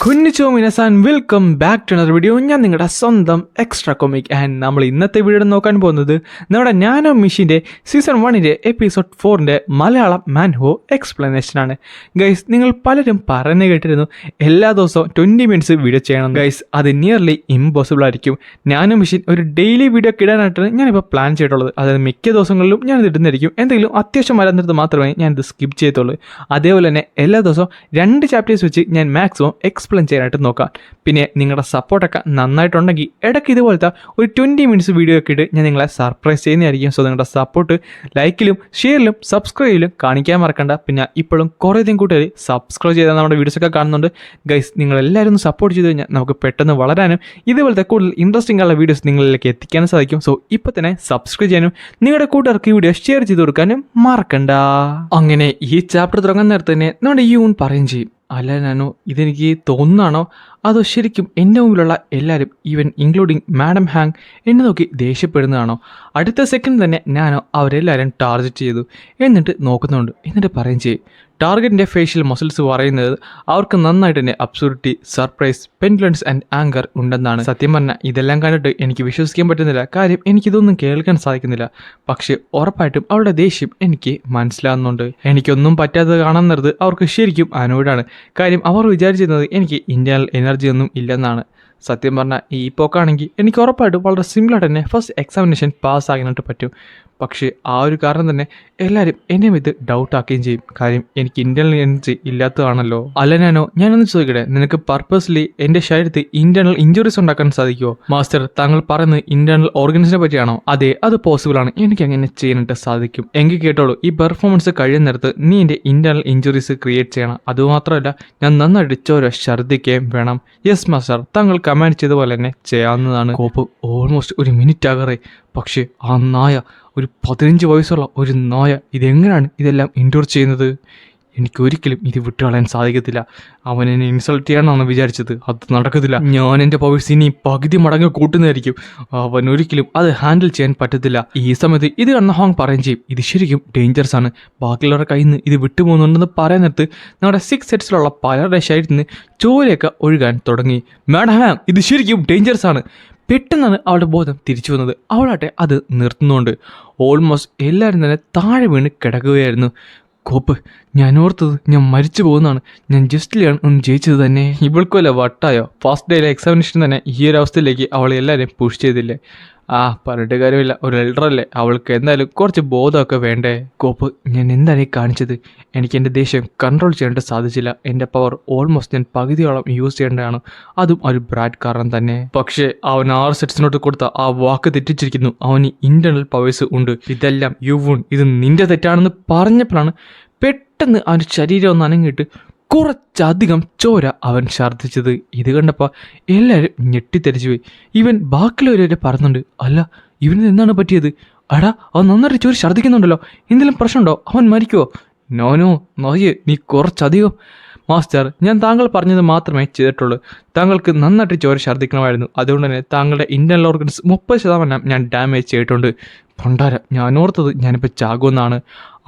കുഞ്ഞിച്ചോ മിനസാൻ welcome back to another video. ഞാൻ നിങ്ങളുടെ സ്വന്തം എക്സ്ട്രാ കൊമിക് ആൻഡ് നമ്മൾ ഇന്നത്തെ വീഡിയോ നോക്കാൻ പോകുന്നത് നമ്മുടെ നാനോ മിഷിൻ്റെ സീസൺ 1 എപ്പിസോഡ് 4 മലയാളം മാൻഹോ എക്സ്പ്ലനേഷനാണ്. ഗൈസ്, നിങ്ങൾ പലരും പറഞ്ഞു കേട്ടിരുന്നു എല്ലാ ദിവസവും 20 മിനിറ്റ്സ് വീഡിയോ ചെയ്യണം. ഗൈസ്, അത് നിയർലി ഇമ്പോസിബിൾ ആയിരിക്കും. നാനോ മിഷിൻ ഒരു ഡെയിലി വീഡിയോ ഇടാനായിട്ടാണ് ഞാനിപ്പോൾ പ്ലാൻ ചെയ്തിട്ടുള്ളത്. അതായത് മിക്ക ദിവസങ്ങളിലും ഞാനിത് ഇടുന്നതായിരിക്കും. എന്തെങ്കിലും അത്യാവശ്യം വരാന്നിടത്ത് മാത്രമേ ഞാനിത് സ്കിപ്പ് ചെയ്യത്തുള്ളൂ. അതേപോലെ തന്നെ എല്ലാ ദിവസവും 2 ചാപ്റ്റേഴ്സ് വെച്ച് ഞാൻ മാക്സിമം എക്സ്പ്ലെയിൻ ചെയ്യാനായിട്ട് നോക്കാം. പിന്നെ നിങ്ങളുടെ സപ്പോർട്ടൊക്കെ നന്നായിട്ടുണ്ടെങ്കിൽ ഇടയ്ക്ക് ഇതുപോലത്തെ ഒരു 20 മിനിറ്റ്സ് വീഡിയോ ഒക്കെ ഇട്ട് ഞാൻ നിങ്ങളെ സർപ്രൈസ് ചെയ്യുന്നതായിരിക്കും. സോ നിങ്ങളുടെ സപ്പോർട്ട് ലൈക്കിലും ഷെയറിലും സബ്സ്ക്രൈബിലും കാണിക്കാൻ മറക്കണ്ട. പിന്നെ ഇപ്പോഴും കുറേയധികം കൂട്ടുകാർ സബ്സ്ക്രൈബ് ചെയ്താൽ നമ്മുടെ വീഡിയോസൊക്കെ കാണുന്നുണ്ട്. ഗൈസ്, നിങ്ങളെല്ലാവരും ഒന്ന് സപ്പോർട്ട് ചെയ്ത് കഴിഞ്ഞാൽ നമുക്ക് പെട്ടെന്ന് വളരാനും ഇതുപോലത്തെ കൂടുതൽ ഇൻട്രസ്റ്റിംഗ് ആയുള്ള വീഡിയോസ് നിങ്ങളിലേക്ക് എത്തിക്കാനും സാധിക്കും. സോ ഇപ്പോൾ തന്നെ സബ്സ്ക്രൈബ് ചെയ്യാനും നിങ്ങളുടെ കൂട്ടുകാർക്ക് ഈ വീഡിയോ ഷെയർ ചെയ്ത് കൊടുക്കാനും മറക്കണ്ട. അങ്ങനെ ഈ ചാപ്റ്റർ തുടങ്ങാൻ നേരത്തെ തന്നെ നമ്മുടെ യൂൺ പറയും ചെയ്യും, അല്ല നാനോ, ഇതെനിക്ക് തോന്നുന്നതാണോ അതോ ശരിക്കും എൻ്റെ മുമ്പിലുള്ള എല്ലാവരും ഈവൻ ഇൻക്ലൂഡിങ് മാഡം ഹാങ് എന്നെ നോക്കി ദേഷ്യപ്പെടുന്നതാണോ? അടുത്ത സെക്കൻഡ് തന്നെ നാനോ അവരെല്ലാവരും ടാർഗറ്റ് ചെയ്തു. എന്നിട്ട് നോക്കുന്നുണ്ട്. എന്നിട്ട് പറയും ചെയ്യും, ടാർഗറ്റിൻ്റെ ഫേഷ്യൽ മസിൽസ് പറയുന്നത് അവർക്ക് നന്നായിട്ട് തന്നെ അബ്സൂരിറ്റി, സർപ്രൈസ്, പെൻഡുലൻസ് ആൻഡ് ആങ്കർ ഉണ്ടെന്നാണ്. സത്യം പറഞ്ഞാൽ ഇതെല്ലാം കണ്ടിട്ട് എനിക്ക് വിശ്വസിക്കാൻ പറ്റുന്നില്ല. കാര്യം എനിക്കിതൊന്നും കേൾക്കാൻ സാധിക്കുന്നില്ല. പക്ഷേ ഉറപ്പായിട്ടും അവളുടെ ദേഷ്യം എനിക്ക് മനസ്സിലാകുന്നുണ്ട്. എനിക്കൊന്നും പറ്റാത്തത് കാണാൻ നേരത്ത് അവർക്ക് ശരിക്കും അനോയിഡാണ്. കാര്യം അവർ വിചാരിച്ചിരുന്നത് എനിക്ക് ഇന്റേണൽ എനർജി ഒന്നും ഇല്ലെന്നാണ്. സത്യം പറഞ്ഞാൽ ഈ പോക്കാണെങ്കിൽ എനിക്ക് ഉറപ്പായിട്ടും വളരെ സിമ്പിളായിട്ട് തന്നെ ഫസ്റ്റ് എക്സാമിനേഷൻ പാസ്സാകാനായിട്ട് പറ്റും. പക്ഷേ ആ ഒരു കാരണം തന്നെ എല്ലാവരും എന്നെ ഇത് ഡൗട്ടാക്കുകയും ചെയ്യും. കാര്യം എനിക്ക് ഇന്റേണൽ എനർജി ഇല്ലാത്തതാണല്ലോ. അല്ല നാനോ, ഞാനൊന്ന് ചോദിക്കട്ടെ, നിനക്ക് പർപ്പസ്ലി എൻ്റെ ശരീരത്തിൽ ഇന്റേണൽ ഇഞ്ചുറീസ് ഉണ്ടാക്കാൻ സാധിക്കുമോ? മാസ്റ്റർ, താങ്കൾ പറയുന്നത് ഇന്റേണൽ ഓർഗൻസിനെ പറ്റിയാണോ? അതെ, അത് പോസിബിൾ ആണ്. എനിക്ക് അങ്ങനെ ചെയ്യാനായിട്ട് സാധിക്കും. എങ്കിൽ കേട്ടോളൂ, ഈ പെർഫോമൻസ് കഴിയുന്ന നേരത്ത് നീ എൻ്റെ ഇന്റേണൽ ഇഞ്ചുറീസ് ക്രിയേറ്റ് ചെയ്യണം. അതുമാത്രമല്ല, ഞാൻ നന്നായിട്ട് ചോര ഛർദ്ദിക്കുകയും വേണം. യെസ് മാസ്റ്റർ, താങ്കൾ കമാൻഡ് ചെയ്ത പോലെ തന്നെ ചെയ്യാവുന്നതാണ്. കോപ്പ് ഓൾമോസ്റ്റ് ഒരു മിനിറ്റ് ആകറേ. പക്ഷേ ആ നായ, ഒരു 15 വയസ്സുള്ള ഒരു നായ ഇതെങ്ങനെയാണ് ഇതെല്ലാം ഇൻഡോർ ചെയ്യുന്നത്? എനിക്കൊരിക്കലും ഇത് വിട്ടുകളയാൻ സാധിക്കത്തില്ല. അവൻ എന്നെ ഇൻസൾട്ട് ചെയ്യാനാണ് വിചാരിച്ചത്. അത് നടക്കത്തില്ല. ഞാൻ എൻ്റെ പവേഴ്സ് ഇനി പകുതി മടങ്ങ് കൂട്ടുന്നതായിരിക്കും. അവൻ ഒരിക്കലും അത് ഹാൻഡിൽ ചെയ്യാൻ പറ്റത്തില്ല. ഈ സമയത്ത് ഇത് കണ്ട ഹോങ് പറയും ചെയ്യും, ഇത് ശരിക്കും ഡേഞ്ചറസ് ആണ്. ബാക്കിയുള്ളവരുടെ കയ്യിൽ നിന്ന് ഇത് വിട്ടുപോകുന്നുണ്ടെന്ന് പറയാൻ നേരത്ത് നമ്മുടെ 6 സെറ്റ്സിലുള്ള പലരുടെ ശരീരത്തിൽ നിന്ന് ചോരയൊക്കെ ഒഴുകാൻ തുടങ്ങി. മാഡം ഹാങ്, ഇത് ശരിക്കും ഡേഞ്ചറസ് ആണ്. പെട്ടെന്നാണ് അവളുടെ ബോധം തിരിച്ചു വന്നത്. അവളാട്ടെ അത് നിർത്തുന്നുണ്ട്. ഓൾമോസ്റ്റ് എല്ലാവരും തന്നെ താഴെ വീണ് കിടക്കുകയായിരുന്നു. കോപ്പ്, ഞാൻ ഓർത്തത് ഞാൻ മരിച്ചു പോകുന്നതാണ്. ഞാൻ ജസ്റ്റിലാണ് ഒന്ന് ജയിച്ചത് തന്നെ. ഇവൾക്കുമല്ല വട്ടായോ? ഫസ്റ്റ് ഡേയിലെ എക്സാമിനേഷൻ തന്നെ ഈ ഒരു അവസ്ഥയിലേക്ക് അവളെ എല്ലാവരും പുഷ് ചെയ്തില്ലേ? പറഞ്ഞിട്ട് കാര്യമില്ല, ഒരു എൽഡറല്ലേ, അവൾക്ക് എന്തായാലും കുറച്ച് ബോധമൊക്കെ വേണ്ടേ? കോപ്പ്, ഞാൻ എന്താണ് കാണിച്ചത്? എനിക്ക് എൻ്റെ ദേഷ്യം കൺട്രോൾ ചെയ്യാനായിട്ട് സാധിച്ചില്ല. എൻ്റെ പവർ ഓൾമോസ്റ്റ് ഞാൻ പകുതിയോളം യൂസ് ചെയ്യേണ്ടതാണ്. അതും ഒരു ബ്രാഡ് കാരണം തന്നെ. പക്ഷേ അവൻ 6 സെറ്റ്സിനോട്ട് കൊടുത്ത ആ വാക്ക് തെറ്റിച്ചിരിക്കുന്നു. അവന് ഇന്റേണൽ പവേഴ്സ് ഉണ്ട്. ഇതെല്ലാം ഇത് നിന്റെ തെറ്റാണെന്ന് പറഞ്ഞപ്പോഴാണ് പെട്ടെന്ന് അവൻ്റെ ശരീരം ഒന്ന് അനങ്ങിയിട്ട് കുറച്ചധികം ചോര അവൻ ഛർദ്ദിച്ചത്. ഇത് കണ്ടപ്പോൾ എല്ലാവരും ഞെട്ടിത്തെറിച്ചു പോയി. ഇവൻ ബാക്കിയുള്ളവരെ പറയുന്നുണ്ട്, അല്ല ഇവന് എന്താണ് പറ്റിയത്? അടാ, അവൻ നന്നായിട്ട് ചോര ഛർദ്ദിക്കുന്നുണ്ടല്ലോ, എന്തെങ്കിലും പ്രശ്നമുണ്ടോ? അവൻ മരിക്കുമോ? നോനോ നോയെ, നീ കുറച്ചധികം. മാസ്റ്റർ, ഞാൻ താങ്കൾ പറഞ്ഞത് മാത്രമേ ചെയ്തിട്ടുള്ളൂ. താങ്കൾക്ക് നന്നായിട്ട് ചോര ഛർദ്ദിക്കണമായിരുന്നു. അതുകൊണ്ട് തന്നെ താങ്കളുടെ ഇന്റേണൽ ഓർഗൻസ് 30% ഞാൻ ഡാമേജ് ചെയ്തിട്ടുണ്ട്. ഭണ്ഡാരം, ഞാൻ ഓർത്തത് ഞാനിപ്പോൾ ചാകുമെന്നാണ്.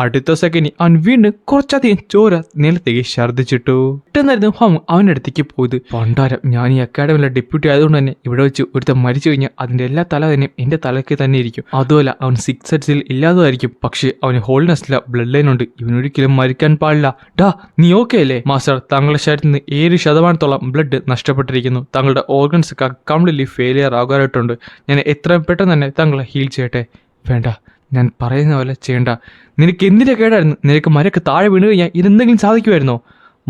അടുത്ത സെക്കൻഡ് അവൻ വീണ്ടും കുറച്ചധികം ചോര നിലത്തേക്ക് ഛർദ്ദിച്ചിട്ടു. പെട്ടെന്നായിരുന്നു ഹോങ് അവൻ്റെ അടുത്തേക്ക് പോയത്. ഭണ്ഡാരം, ഞാൻ ഈ അക്കാഡമിയിലെ ഡെപ്യൂട്ടി ആയതുകൊണ്ട് തന്നെ ഇവിടെ വെച്ച് ഒരുത്തം മരിച്ചു കഴിഞ്ഞാൽ അതിൻ്റെ എല്ലാ തല തന്നെയും എൻ്റെ തലയ്ക്ക് തന്നെ ഇരിക്കും. അതുമല്ല, അവൻ 6 സെറ്റ്സിൽ ഇല്ലാത്തതായിരിക്കും. പക്ഷേ അവന് ഹോൾനെസ്സിലെ ബ്ലഡ് ലൈൻ ഉണ്ട്. ഇവനൊരിക്കലും മരിക്കാൻ പാടില്ല. ഡാ, നീ ഓക്കെ അല്ലേ? മാസ്റ്റർ, താങ്കളുടെ ശരീരത്തിൽ നിന്ന് 7% ബ്ലഡ് നഷ്ടപ്പെട്ടിരിക്കുന്നു. താങ്കളുടെ ഓർഗൻസ് ഒക്കെ കംപ്ലീറ്റ്ലി ഫെയിലിയർ ആകാനായിട്ടുണ്ട്. ഞാൻ എത്രയും പെട്ടെന്ന് തന്നെ താങ്കളെ ഹീൽ ചെയ്യട്ടെ? വേണ്ട, ഞാൻ പറയുന്ന പോലെ ചെയ്യണ്ട. നിനക്ക് എന്തിൻ്റെ കേടായിരുന്നു? നിനക്ക് മരക്ക് താഴെ വീണ് കഴിഞ്ഞാൽ ഇതെന്തെങ്കിലും സാധിക്കുമായിരുന്നോ?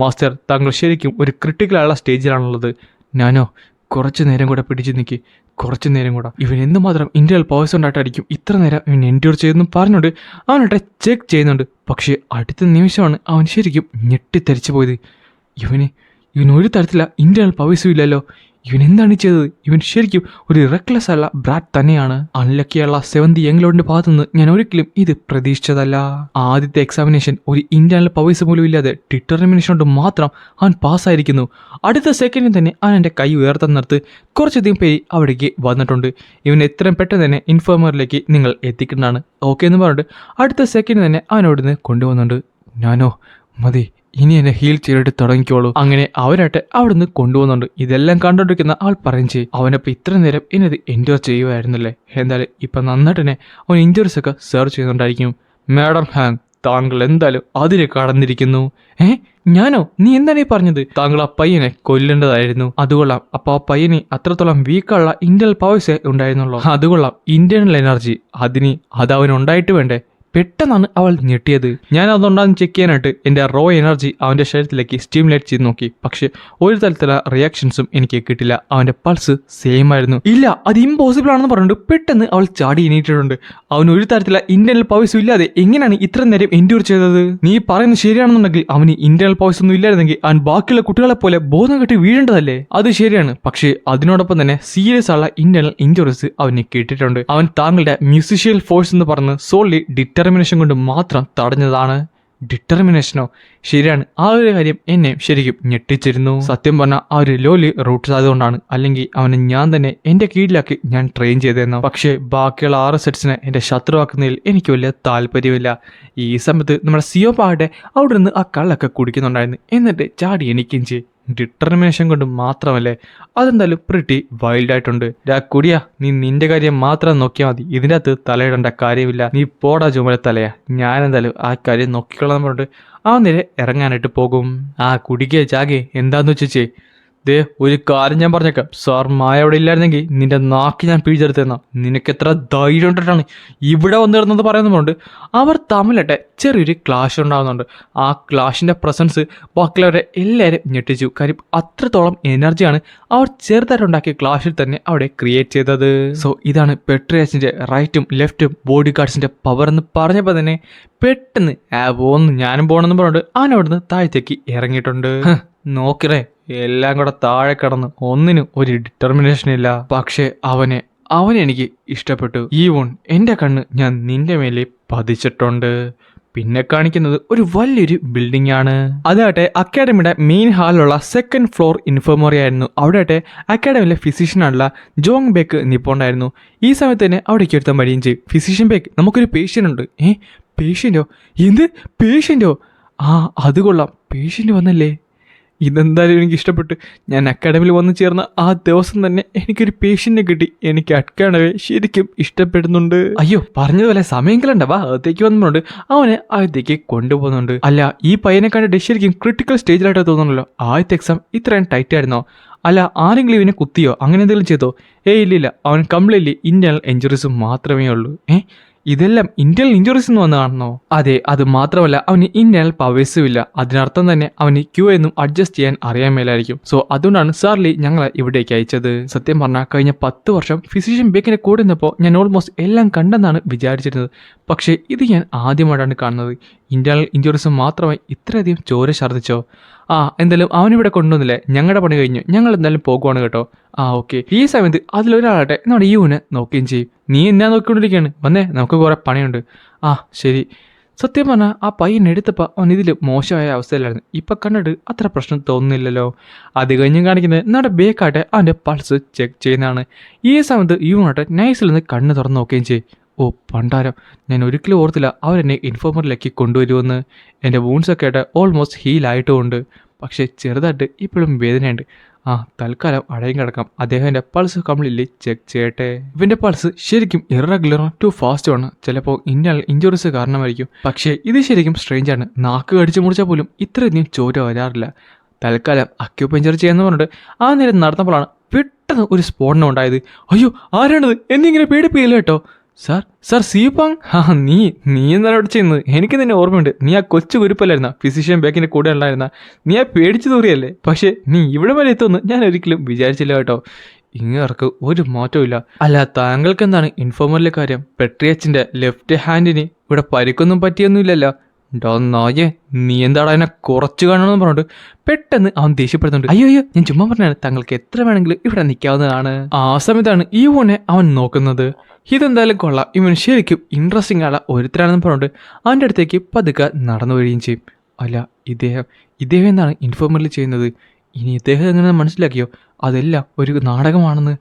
മാസ്റ്റർ, താങ്കൾ ശരിക്കും ഒരു ക്രിട്ടിക്കലായുള്ള സ്റ്റേജിലാണുള്ളത്. ഞാനോ കുറച്ച് നേരം കൂടെ പിടിച്ചു നിൽക്കി, കുറച്ച് നേരം കൂടെ. ഇവൻ എന്തുമാത്രം ഇന്റേണൽ പവേഴ്സ് ഉണ്ടായിട്ടായിരിക്കും ഇത്ര നേരം ഇവൻ എൻഡ്യൂർ ചെയ്തെന്ന് പറഞ്ഞുകൊണ്ട് അവനോട്ടെ ചെക്ക് ചെയ്യുന്നുണ്ട്. പക്ഷേ അടുത്ത നിമിഷമാണ് അവൻ ശരിക്കും ഞെട്ടിത്തെറിച്ചു പോയത്. ഇവൻ ഒരു തരത്തിലുള്ള ഇന്റേണൽ പവേഴ്സും ഇല്ലല്ലോ. ഇവൻ എന്താണ് ചെയ്തത്? ഇവൻ ശരിക്കും ഒരു റെക്ലെസ് അല്ല ബ്രാറ്റ് തന്നെയാണ്. അൺലക്കിയുള്ള 7th യങ്ലോഡിന്റെ ഭാഗത്തുനിന്ന് ഞാൻ ഒരിക്കലും ഇത് പ്രതീക്ഷിച്ചതല്ല. ആദ്യത്തെ എക്സാമിനേഷൻ ഒരു ഇന്റേണൽ പവേഴ്സ് പോലും ഇല്ലാതെ ഡിറ്റർമിനേഷൻ കൊണ്ട് മാത്രം അവൻ പാസ്സായിരിക്കുന്നു. അടുത്ത സെക്കൻഡിൽ തന്നെ അവൻ എൻ്റെ കൈ ഉയർത്താൻ നിർത്ത് കുറച്ചധികം പേര് അവിടേക്ക് വന്നിട്ടുണ്ട്. ഇവൻ എത്രയും പെട്ടെന്ന് തന്നെ ഇൻഫോമറിലേക്ക് നിങ്ങൾ എത്തിക്കുന്നതാണ്. ഓക്കെ എന്ന് പറഞ്ഞിട്ട് അടുത്ത സെക്കൻഡ് തന്നെ അവനോട് നിന്ന് കൊണ്ടുവന്നുണ്ട്. ഞാനോ മതി, ഇനി എന്നെ ഹീൽ ചെയ്തിട്ട് തുടങ്ങിക്കോളൂ. അങ്ങനെ അവരായിട്ട് അവിടുന്ന് കൊണ്ടുപോകുന്നുണ്ട്. ഇതെല്ലാം കണ്ടോണ്ടിരിക്കുന്ന ആൾ പറയും ചെയ്യും, അവനപ്പോൾ ഇത്ര നേരം എന്നത് എൻജോയ് ചെയ്യുമായിരുന്നല്ലേ, എന്തായാലും ഇപ്പൊ നന്നായിട്ട് തന്നെ അവൻ ഇഞ്ചുറീസ് ഒക്കെ സെർച്ച് ചെയ്യുന്നുണ്ടായിരിക്കും. മാഡം ഹാങ്, താങ്കൾ എന്തായാലും അതിന് കടന്നിരിക്കുന്നു. ഞാനോ? നീ എന്താണ് ഈ പറഞ്ഞത്? താങ്കൾ ആ പയ്യനെ കൊല്ലേണ്ടതായിരുന്നു. അതുകൊള്ളാം, അപ്പൊ ആ പയ്യന് അത്രത്തോളം വീക്കുള്ള ഇന്റേണൽ പവേഴ്സേ ഉണ്ടായിരുന്നുള്ളൂ. അതുകൊള്ളാം, ഇന്റേണൽ എനർജി അത് അവനുണ്ടായിട്ട് വേണ്ടേ? പെട്ടെന്നാണ് അവൾ ഞെട്ടിയത്. ഞാൻ അതുകൊണ്ടാന്ന് ചെക്ക് ചെയ്യാനായിട്ട് എൻ്റെ റോ എനർജി അവൻ്റെ ശരീരത്തിലേക്ക് സ്റ്റിമുലേറ്റ് ചെയ്ത് നോക്കി. പക്ഷെ ഒരു തരത്തിലുള്ള റിയാക്ഷൻസും എനിക്ക് കിട്ടില്ല. അവൻ്റെ പൾസ് സെയിം ആയിരുന്നു. ഇല്ല, അത് ഇമ്പോസിബിൾ ആണെന്ന് പറഞ്ഞിട്ട് പെട്ടെന്ന് അവൾ ചാടി എണീറ്റിട്ടുണ്ട്. അവന് ഒരു തരത്തിലുള്ള ഇന്റേണൽ പവേഴ്സും ഇല്ലാതെ എങ്ങനെയാണ് ഇത്ര നേരം എൻഡ്യൂർ ചെയ്തത്? നീ പറയുന്നത് ശരിയാണെന്നുണ്ടെങ്കിൽ അവന് ഇന്റേണൽ പവേഴ്സ് ഒന്നും ഇല്ലായിരുന്നെങ്കിൽ അവൻ ബാക്കിയുള്ള കുട്ടികളെ പോലെ ബോധം കെട്ടി വീഴേണ്ടതല്ലേ? അത് ശരിയാണ്, പക്ഷേ അതിനോടൊപ്പം തന്നെ സീരിയസ് ആയുള്ള ഇന്റേണൽ ഇഞ്ചുറീസ് അവന് കിട്ടിയിട്ടുണ്ട്. അവൻ താങ്കളുടെ മ്യൂസിഷ്യൽ ഫോഴ്സ് എന്ന് പറഞ്ഞ് സോൾലി ഡിറ്റർമിനേഷൻ കൊണ്ട് മാത്രം തടഞ്ഞതാണ്. ഡിറ്റർമിനേഷനോ? ശരിയാണ്, ആ ഒരു കാര്യം എന്നെ ശരിക്കും ഞെട്ടിച്ചിരുന്നു. സത്യം പറഞ്ഞാൽ ആ ഒരു ലോലി റൂട്ട്സ് ആയതുകൊണ്ടാണ്, അല്ലെങ്കിൽ അവനെ ഞാൻ തന്നെ എന്റെ കീഴിലാക്കി ഞാൻ ട്രെയിൻ ചെയ്തിരുന്നു. പക്ഷേ ബാക്കിയുള്ള 6 സെറ്റ്സിനെ എന്റെ ശത്രുവാക്കുന്നതിൽ എനിക്ക് വലിയ താല്പര്യമില്ല. ഈ സമയത്ത് നമ്മുടെ സിയോപാടെ അവിടെ നിന്ന് ആ കള്ളൊക്കെ കുടിക്കുന്നുണ്ടായിരുന്നു. എന്നിട്ട് ചാടി എനിക്കും ചെയ്യും. ഡിറ്റർമിനേഷൻ കൊണ്ട് മാത്രമല്ലേ? അതെന്തായാലും പ്രിറ്റി വൈൽഡായിട്ടുണ്ട്. കുടിയാ, നീ നിന്റെ കാര്യം മാത്രം നോക്കിയാൽ മതി, ഇതിൻ്റെ അകത്ത് തലയിടേണ്ട കാര്യമില്ല. നീ പോടാ ചുമല തലയാ, ഞാനെന്തായാലും ആ കാര്യം നോക്കിക്കൊള്ളാൻ പറഞ്ഞിട്ട് അവൻ നേരെ ഇറങ്ങാനായിട്ട് പോകും. കുടിക്കേ ചാകെ, എന്താന്ന് വെച്ചേ ദേ ഒരു കാര്യം ഞാൻ പറഞ്ഞേക്കാം, സാർ മായ അവിടെ ഇല്ലായിരുന്നെങ്കിൽ നിന്റെ നാക്ക് ഞാൻ പിടിച്ചെടുത്തെന്നാ. നിനക്ക് എത്ര ധൈര്യം ഉണ്ടിട്ടാണ് ഇവിടെ വന്നിരുന്നത് പറയുന്നുണ്ട്. അവർ തമ്മിലട്ടെ ചെറിയൊരു ക്ലാഷ് ഉണ്ടാകുന്നുണ്ട്. ആ ക്ലാഷിന്റെ പ്രസൻസ് ബാക്കിയുള്ളവരെ എല്ലാവരും ഞെട്ടിച്ചു. കാര്യം അത്രത്തോളം എനർജിയാണ് അവർ ചെറുതായിട്ടുണ്ടാക്കിയ ക്ലാഷിൽ തന്നെ അവിടെ ക്രിയേറ്റ് ചെയ്തത്. സോ ഇതാണ് പെട്രിയാസിന്റെ റൈറ്റും ലെഫ്റ്റും ബോഡി ഗാർഡ്സിന്റെ പവർ എന്ന് പറഞ്ഞപ്പോൾ തന്നെ പെട്ടെന്ന് ഞാനും പോകണമെന്ന് പറഞ്ഞിട്ട് അവൻ അവിടുന്ന് താഴത്തേക്ക് ഇറങ്ങിയിട്ടുണ്ട്. നോക്കിറേ, എല്ലാം കൂടെ താഴെ കിടന്ന് ഒന്നിനും ഒരു ഡിറ്റർമിനേഷൻ ഇല്ല. പക്ഷെ അവനെനിക്ക് ഇഷ്ടപ്പെട്ടു. ഈവൺ എൻ്റെ കണ്ണ് ഞാൻ നിന്റെ മേലെ പതിച്ചിട്ടുണ്ട്. പിന്നെ കാണിക്കുന്നത് ഒരു വലിയൊരു ബിൽഡിംഗ് ആണ്. അതാട്ടെ അക്കാഡമിയുടെ മെയിൻ ഹാളിലുള്ള 2nd ഫ്ലോർ ഇൻഫർമറി ആയിരുന്നു. അവിടെ അക്കാഡമിയിലെ ഫിസിഷ്യനാണുള്ള ജോങ് ബേക്ക് നിപ്പോണ്ടായിരുന്നു. ഈ സമയത്ത് തന്നെ അവിടേക്ക് ഒരുത്താൻ വരികയും ചെയ്യും. ഫിസിഷ്യൻ ബേക്ക്, നമുക്കൊരു പേഷ്യൻ്റ് ഉണ്ട്. പേഷ്യൻ്റോ? എന്ത് പേഷ്യൻ്റോ? അത് കൊള്ളാം, പേഷ്യൻ്റ് വന്നല്ലേ? ഇതെന്തായാലും എനിക്ക് ഇഷ്ടപ്പെട്ടു. ഞാൻ അക്കാഡമിയിൽ വന്നു ചേർന്ന ആ ദിവസം തന്നെ എനിക്കൊരു പേഷ്യന്റിനെ കിട്ടി. എനിക്ക് അക്കാഡമി ശരിക്കും ഇഷ്ടപ്പെടുന്നുണ്ട്. അയ്യോ, പറഞ്ഞതുപോലെ സമയം കളണ്ടവാ, അകത്തേക്ക് വന്നുകൊണ്ട് അവനെ അകത്തേക്ക് കൊണ്ടുപോകുന്നുണ്ട്. അല്ല, ഈ പയ്യനെ കണ്ടിട്ട് ശരിക്കും ക്രിട്ടിക്കൽ സ്റ്റേജിലായിട്ട് തോന്നുന്നല്ലോ. ആദ്യത്തെ എക്സാം ഇത്രയും ടൈറ്റ് ആയിരുന്നോ? അല്ല, ആരെങ്കിലും ഇവനെ കുത്തിയോ അങ്ങനെ എന്തെങ്കിലും ചെയ്തോ? ഇല്ലില്ല, അവൻ കംപ്ലീറ്റ്ലി ഇന്റേണൽ ഇഞ്ചുറീസ് മാത്രമേ ഉള്ളൂ. ഇതെല്ലാം ഇന്റേണൽ ഇഞ്ചുറീസ് എന്ന് വന്ന് കാണുന്നോ? അതെ, അത് മാത്രമല്ല അവന് ഇന്റേണൽ പവേഴ്സും ഇല്ല. അതിനർത്ഥം തന്നെ അവന് ക്യൂ എന്നും അഡ്ജസ്റ്റ് ചെയ്യാൻ അറിയാൻ മേലായിരിക്കും. സോ അതുകൊണ്ടാണ് സാർലി ഞങ്ങളെ ഇവിടേക്ക് അയച്ചത്. സത്യം പറഞ്ഞാൽ കഴിഞ്ഞ 10 വർഷം ഫിസിഷ്യൻ ബേക്കിനെ കൂടെ നിന്നപ്പോൾ ഞാൻ ഓൾമോസ്റ്റ് എല്ലാം കണ്ടെന്നാണ് വിചാരിച്ചിരുന്നത്. പക്ഷേ ഇത് ഞാൻ ആദ്യമായിട്ടാണ് കാണുന്നത്. ഇന്റേണൽ ഇഞ്ചുറീസ് മാത്രമായി ഇത്രയധികം ചോര ഛർദ്ദിച്ചോ? എന്തായാലും അവനിവിടെ കൊണ്ടുവന്നില്ലേ, ഞങ്ങളുടെ പണി കഴിഞ്ഞു, ഞങ്ങൾ എന്തായാലും പോകുവാണ് കേട്ടോ. ഓക്കെ. ഈ സമയത്ത് അതിലൊരാളാട്ടെ നമ്മുടെ യൂനെ നോക്കുകയും ചെയ്യും. നീ എന്നാ നോക്കിക്കൊണ്ടിരിക്കുകയാണ്? വന്നേ, നമുക്ക് കുറെ പണിയുണ്ട്. ശരി. സത്യം പറഞ്ഞാൽ ആ പയ്യൻ എടുത്തപ്പോൾ അവൻ ഇതിൽ മോശമായ അവസ്ഥയിലായിരുന്നു. ഇപ്പം കണ്ടിട്ട് അത്ര പ്രശ്നം തോന്നുന്നില്ലല്ലോ. അത് കഴിഞ്ഞ് കാണിക്കുന്നത് നമ്മുടെ ബേക്കാട്ടെ അവൻ്റെ പൾസ് ചെക്ക് ചെയ്യുന്നതാണ്. ഈ സമയത്ത് യൂണാട്ടെ നൈസിൽ നിന്ന് കണ്ണ് തുറന്ന് നോക്കുകയും ചെയ്യും. പണ്ടാരം, ഞാൻ ഒരിക്കലും ഓർത്തില്ല അവരെന്നെ ഇൻഫോർമറിലേക്ക് കൊണ്ടുവരുമെന്ന്. എൻ്റെ വൂൺസൊക്കെ ആയിട്ട് ഓൾമോസ്റ്റ് ഹീലായിട്ടുമുണ്ട്. പക്ഷേ ചെറുതായിട്ട് ഇപ്പോഴും വേദനയുണ്ട്. തൽക്കാലം അടയും കിടക്കാം. അദ്ദേഹം എൻ്റെ പൾസ് കംപ്ലീറ്റ്ലി ചെക്ക് ചെയ്യട്ടെ. ഇവൻ്റെ പൾസ് ശരിക്കും ഇറഗുലറും ടു ഫാസ്റ്റുമാണ്. ചിലപ്പോൾ ഇന്റേണൽ ഇഞ്ചുറീസ് കാരണമായിരിക്കും. പക്ഷേ ഇത് ശരിക്കും സ്ട്രേഞ്ചാണ്. നാക്ക് കടിച്ചു മുറിച്ചാൽ പോലും ഇത്രയധികം ചോര വരാറില്ല. തൽക്കാലം അക്യൂപഞ്ചർ ചെയ്യാന്ന് പറഞ്ഞിട്ട് ആ നേരം നടന്നപ്പോഴാണ് പെട്ടെന്ന് ഒരു സ്ഫോടനം ഉണ്ടായത്. അയ്യോ, ആരാണത്? എന്നിങ്ങനെ പേടിപ്പിക്കില്ല കേട്ടോ. സാർ സിയുപാങ്, നീ എന്താണ് അവിടെ ചെയ്യുന്നത്? എനിക്ക് നിന്നെ ഓർമ്മയുണ്ട്. നീ ആ കൊച്ചു കുരുപ്പല്ലായിരുന്ന ഫിസിഷ്യൻ ബേക്കിൻ്റെ കൂടെ ഉണ്ടായിരുന്ന? നീ ആ പേടിച്ചു തൂറിയല്ലേ? പക്ഷേ നീ ഇവിടെ വരെ എത്തുമെന്ന് ഞാൻ ഒരിക്കലും വിചാരിച്ചില്ല കേട്ടോ. ഇങ്ങർക്ക് ഒരു മാറ്റവും ഇല്ല. അല്ല, താങ്കൾക്ക് എന്താണ് ഇൻഫോർമറിലെ കാര്യം? പെട്രിയച്ചിൻ്റെ ലെഫ്റ്റ് ഹാൻഡിന് ഇവിടെ പരിക്കൊന്നും പറ്റിയൊന്നുമില്ലല്ലോ. നായേ, നീ എന്താടാ എന്നെ കുറച്ച് കാണണമെന്ന് പറഞ്ഞിട്ട് പെട്ടെന്ന് അവൻ ദേഷ്യപ്പെടുന്നുണ്ട്. അയ്യോ, ഞാൻ ചുമ്മാ പറഞ്ഞാണ്, താങ്കൾക്ക് എത്ര വേണമെങ്കിലും ഇവിടെ നിൽക്കാവുന്നതാണ്. ആ സമയത്താണ് ഈ ഊനെ അവൻ നോക്കുന്നത്. ഇതെന്തായാലും കൊള്ളാം, ഇവൻ ശരിക്കും ഇൻട്രസ്റ്റിംഗ് ആള ഒരുത്തരാണെന്ന് പറഞ്ഞിട്ട് അവൻ്റെ അടുത്തേക്ക് പതുക്കെ നടന്നു വരികയും ചെയ്യും. അല്ല, ഇദ്ദേഹം എന്താണ് ഇൻഫോർമറിൽ ചെയ്യുന്നത്? ഇനി ഇദ്ദേഹം എങ്ങനെ മനസ്സിലാക്കിയോ അതെല്ലാം ഒരു നാടകമാണെന്ന്?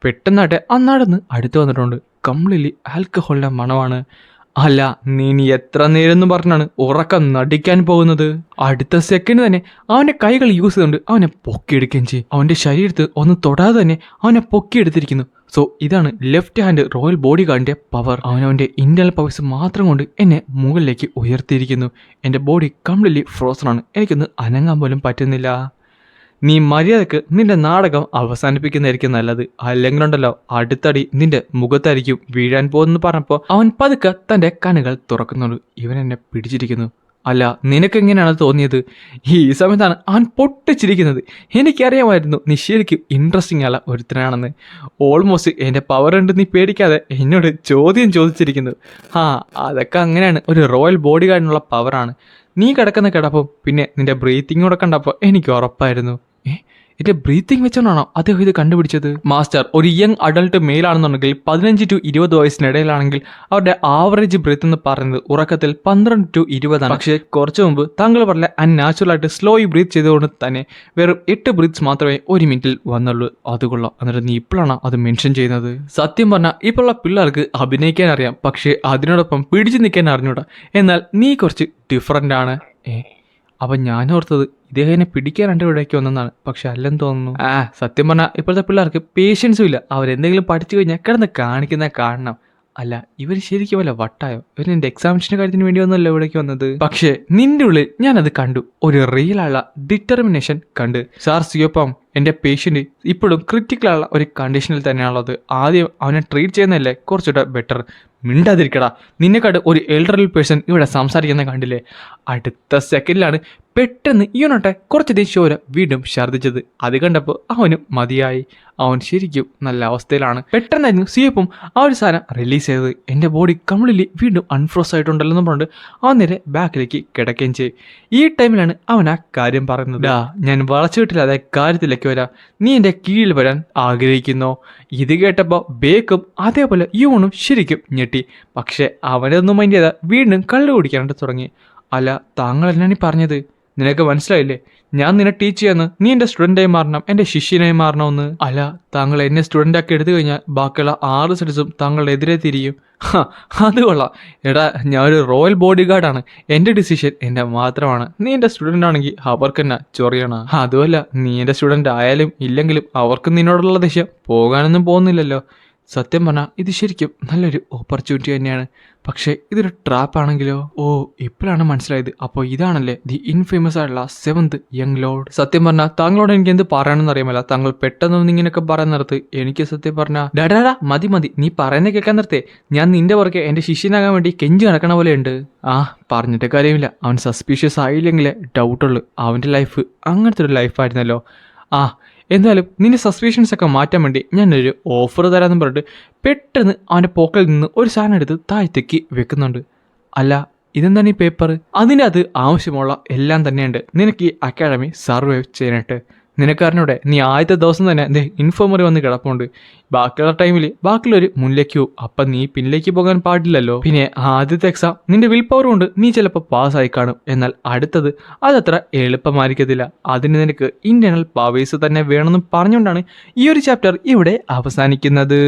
പെട്ടെന്നാട്ടെ ആ നടന്ന് അടുത്ത് വന്നിട്ടുണ്ട്. കംപ്ലീറ്റ്ലി ആൽക്കഹോളിൻ്റെ മണമാണ്. അല്ല, നീ എത്ര നേരം എന്ന് പറഞ്ഞാണ് ഉറക്കം നടിക്കാൻ പോകുന്നത്? അടുത്ത സെക്കൻഡ് തന്നെ അവന്റെ കൈകൾ യൂസ് ചെയ്തുകൊണ്ട് അവനെ പൊക്കിയെടുക്കുകയും ചെയ്യും. അവന്റെ ശരീരത്ത് ഒന്ന് തൊടാതെ തന്നെ അവനെ പൊക്കിയെടുത്തിരിക്കുന്നു. സോ ഇതാണ് ലെഫ്റ്റ് ഹാൻഡ് റോയൽ ബോഡി ഗാർഡിന്റെ പവർ. അവനവന്റെ ഇന്റർണൽ പവേഴ്സ് മാത്രം കൊണ്ട് എന്നെ മുകളിലേക്ക് ഉയർത്തിയിരിക്കുന്നു. എന്റെ ബോഡി കംപ്ലീറ്റ്ലി ഫ്രോസൺ ആണ്. എനിക്കൊന്ന് അനങ്ങാൻ പോലും പറ്റുന്നില്ല. നീ മര്യാദക്ക് നിന്റെ നാടകം അവസാനിപ്പിക്കുന്നതായിരിക്കും നല്ലത്. അല്ലെങ്കിലുണ്ടല്ലോ അടുത്തടി നിന്റെ മുഖത്തായിരിക്കും വീഴാൻ പോകുന്നു പറഞ്ഞപ്പോൾ അവൻ പതുക്കെ തന്റെ കണ്ണുകൾ തുറക്കുന്നുള്ളൂ. ഇവൻ എന്നെ പിടിച്ചിരിക്കുന്നു. അല്ല, നിനക്കെങ്ങനെയാണ് തോന്നിയത്? ഈ സമയത്താണ് അവൻ പൊട്ടിച്ചിരിക്കുന്നത്. എനിക്കറിയാമായിരുന്നു നീ ശരിക്കും ഇൻട്രസ്റ്റിംഗ് അല്ല ഒരുത്തനാണെന്ന്. ഓൾമോസ്റ്റ് എൻ്റെ പവർ ഉണ്ട് നീ പേടിക്കാതെ എന്നോട് ചോദ്യം ചോദിച്ചിരിക്കുന്നു. അതൊക്കെ അങ്ങനെയാണ്. ഒരു റോയൽ ബോഡി ഗാർഡിനുള്ള പവറാണ്. നീ കിടക്കുന്ന കിടപ്പും പിന്നെ നിന്റെ ബ്രീത്തിങ് കൂടെ കണ്ടപ്പോൾ എനിക്ക് ഉറപ്പായിരുന്നു. എന്റെ ബ്രീത്തിങ് വെച്ചോണ്ടാണോ അദ്ദേഹം ഇത് കണ്ടുപിടിച്ചത്? മാസ്റ്റർ, ഒരു യങ് അഡൾട്ട് മെയിൽ ആണെന്നുണ്ടെങ്കിൽ 15 to 20 വയസ്സിനിടയിലാണെങ്കിൽ അവരുടെ ആവറേജ് ബ്രീത്ത് എന്ന് പറയുന്നത് ഉറക്കത്തിൽ 12 to 20 ആണ്. പക്ഷേ കുറച്ചു മുമ്പ് താങ്കൾ പറഞ്ഞ അൺനാച്ചുറൽ ആയിട്ട് സ്ലോയി ബ്രീത്ത് ചെയ്തുകൊണ്ട് തന്നെ വെറും 8 ബ്രീത്ത്സ് മാത്രമേ ഒരു മിനിറ്റിൽ വന്നുള്ളൂ. അതുകൊള്ളാം. എന്നിട്ട് നീ ഇപ്പോഴാണ് അത് മെൻഷൻ ചെയ്യുന്നത്? സത്യം പറഞ്ഞാൽ ഇപ്പോഴുള്ള പിള്ളേർക്ക് അഭിനയിക്കാൻ അറിയാം, പക്ഷേ അതിനോടൊപ്പം പിടിച്ചു നിൽക്കാൻ അറിഞ്ഞൂടാ. എന്നാൽ നീ കുറച്ച് ഡിഫറൻ്റ് ആണ്. അപ്പം ഞാനോർത്തത് ഇദ്ദേഹത്തിനെ പിടിക്കാൻ രണ്ട് ഇവിടേക്ക് വന്നതാണ്. പക്ഷെ അല്ലെന്ന് തോന്നുന്നു. സത്യം പറഞ്ഞാൽ ഇപ്പോഴത്തെ പിള്ളേർക്ക് പേഷ്യൻസും ഇല്ല. അവരെന്തെങ്കിലും പഠിച്ചു കഴിഞ്ഞാൽ കിടന്ന് കാണിക്കുന്ന കാണണം. അല്ല, ഇവർ ശരിക്കും വല്ല വട്ടായോ? ഇവർ എൻ്റെ എക്സാമിനേഷൻ്റെ കാര്യത്തിന് വേണ്ടി ഒന്നുമല്ല ഇവിടേക്ക് വന്നത്. പക്ഷേ നിന്റെ ഉള്ളിൽ ഞാനത് കണ്ടു. ഒരു റിയലുള്ള ഡിറ്റർമിനേഷൻ കണ്ട്. സാർ സിയോപ്പം, എൻ്റെ പേഷ്യൻറ്റ് ഇപ്പോഴും ക്രിറ്റിക്കലുള്ള ഒരു കണ്ടീഷനിൽ തന്നെയാണുള്ളത്. ആദ്യം അവനെ ട്രീറ്റ് ചെയ്യുന്നതല്ലേ കുറച്ചുകൂടെ ബെറ്റർ. മിണ്ടാതിരിക്കടാ. നിന്നെക്കാട് ഒരു എൽഡർലി പേഴ്സൺ ഇവിടെ സംസാരിക്കുന്ന കണ്ടില്ലേ? അടുത്ത സെക്കൻഡിലാണ് പെട്ടെന്ന് ഇവനോട്ടെ കുറച്ചധികം ചോര വീണ്ടും ഛർദ്ദിച്ചത്. അത് കണ്ടപ്പോൾ അവനും മതിയായി. അവൻ ശരിക്കും നല്ല അവസ്ഥയിലാണ്. പെട്ടെന്നായിരുന്നു സിയപ്പം ആ ഒരു സാധനം റിലീസ് ചെയ്തത്. എൻ്റെ ബോഡി കംപ്ലീറ്റ്ലി വീണ്ടും അൺഫ്രോസ് ആയിട്ടുണ്ടല്ലോ എന്ന് പറഞ്ഞിട്ട് അവൻ നേരെ ബാക്കിലേക്ക് കിടക്കുകയും ചെയ്യും. ഈ ടൈമിലാണ് അവൻ ആ കാര്യം പറയുന്നത്. ഞാൻ വളച്ചുവിട്ടില്ലാതെ കാര്യത്തിലേക്ക് വരാം. നീ എൻ്റെ കീഴിൽ വരാൻ ആഗ്രഹിക്കുന്നോ? ഇത് കേട്ടപ്പോൾ ബേക്കും അതേപോലെ യൂണും ശരിക്കും ഞെട്ടി. പക്ഷെ അവനൊന്നും മൈൻഡ് ചെയ്താൽ വീണ്ടും കള്ളു കുടിക്കാനായിട്ട് തുടങ്ങി. അല്ല, താങ്കൾ എന്നാണ് ഈ പറഞ്ഞത്? നിനക്ക് മനസ്സിലായില്ലേ? ഞാൻ നിന്നെ ടീച്ച് ചെയ്യാന്ന്. നീ എൻ്റെ സ്റ്റുഡൻ്റായി മാറണം, എൻ്റെ ശിഷ്യനായി മാറണമെന്ന്. അല്ല, താങ്കൾ എന്നെ സ്റ്റുഡൻ്റാക്കി എടുത്തു കഴിഞ്ഞാൽ ബാക്കിയുള്ള 6 സ്റ്റുഡൻസും താങ്കളുടെ എതിരെ തിരിയും. അത് കൊള്ളാം. എടാ, ഞാൻ ഒരു റോയൽ ബോഡി ഗാർഡാണ്. എൻ്റെ ഡിസിഷൻ എൻ്റെ മാത്രമാണ്. നീ എൻ്റെ സ്റ്റുഡൻ്റ് ആണെങ്കിൽ അവർക്ക് എന്നാ ചൊറിയണം. അതുമല്ല, നീ എൻ്റെ സ്റ്റുഡൻ്റ് ആയാലും ഇല്ലെങ്കിലും അവർക്ക് നിന്നോടുള്ള ദേഷ്യം പോകാനൊന്നും പോകുന്നില്ലല്ലോ. സത്യം പറഞ്ഞാൽ ഇത് ശരിക്കും നല്ലൊരു ഓപ്പർച്യൂണിറ്റി തന്നെയാണ്. പക്ഷേ ഇതൊരു ട്രാപ്പ് ആണെങ്കിലോ? ഇപ്പോഴാണ് മനസ്സിലായത്. അപ്പോൾ ഇതാണല്ലേ ദി ഇൻഫേമസ് ആയിട്ടുള്ള 7th യങ് ലോർഡ്. സത്യം പറഞ്ഞാൽ താങ്കളോട് എനിക്ക് എന്ത് പറയണമെന്ന് അറിയാമല്ല. താങ്കൾ പെട്ടെന്ന് ഇങ്ങനെയൊക്കെ പറയാൻ നിർത്ത്. എനിക്ക് സത്യം പറഞ്ഞാൽ ഡാ മതി നീ പറയുന്നത് കേൾക്കാൻ നിർത്തേ. ഞാൻ നിന്റെ പുറകെ എൻ്റെ ശിഷ്യനാകാൻ വേണ്ടി കെഞ്ചി നടക്കണ പോലെ ഉണ്ട്. പറഞ്ഞിട്ട് കാര്യമില്ല. അവൻ സസ്പീഷ്യസ് ആയില്ലെങ്കിലേ ഡൗട്ടുള്ളൂ. അവൻ്റെ ലൈഫ് അങ്ങനത്തെ ഒരു ലൈഫായിരുന്നല്ലോ. എന്തായാലും നിന്റെ സസ്പീഷൻസ് ഒക്കെ മാറ്റാൻ വേണ്ടി ഞാനൊരു ഓഫർ തരാമെന്ന് പറഞ്ഞിട്ട് പെട്ടെന്ന് അവൻ്റെ പോക്കറ്റിൽ നിന്ന് ഒരു സാധനം എടുത്ത് താഴത്തേക്ക് വെക്കുന്നുണ്ട്. അല്ല, ഇതെന്താണ് ഈ പേപ്പർ? അതിൻ്റെ അത് ആവശ്യമുള്ള എല്ലാം തന്നെയുണ്ട് നിനക്ക് ഈ അക്കാഡമി സർവൈവ് ചെയ്യാനായിട്ട്. നിനക്കറിഞ്ഞൂടെ, നീ ആദ്യത്തെ ദിവസം തന്നെ എൻ്റെ ഇൻഫോമറി വന്ന് കിടപ്പുണ്ട്. ബാക്കിയുള്ള ടൈമിൽ ബാക്കിയുള്ളൊരു മുന്നിലേക്ക് പോകും. അപ്പം നീ പിന്നിലേക്ക് പോകാൻ പാടില്ലല്ലോ. പിന്നെ ആദ്യത്തെ എക്സാം നിന്റെ വിൽ പവർ കൊണ്ട് നീ ചിലപ്പോൾ പാസ്സായി കാണും. എന്നാൽ അടുത്തത് അതത്ര എളുപ്പമായിരിക്കത്തില്ല. അതിന് നിനക്ക് ഇന്റേണൽ പവേഴ്സ് തന്നെ വേണമെന്ന് പറഞ്ഞുകൊണ്ടാണ് ഈ ഒരു ചാപ്റ്റർ ഇവിടെ അവസാനിക്കുന്നത്.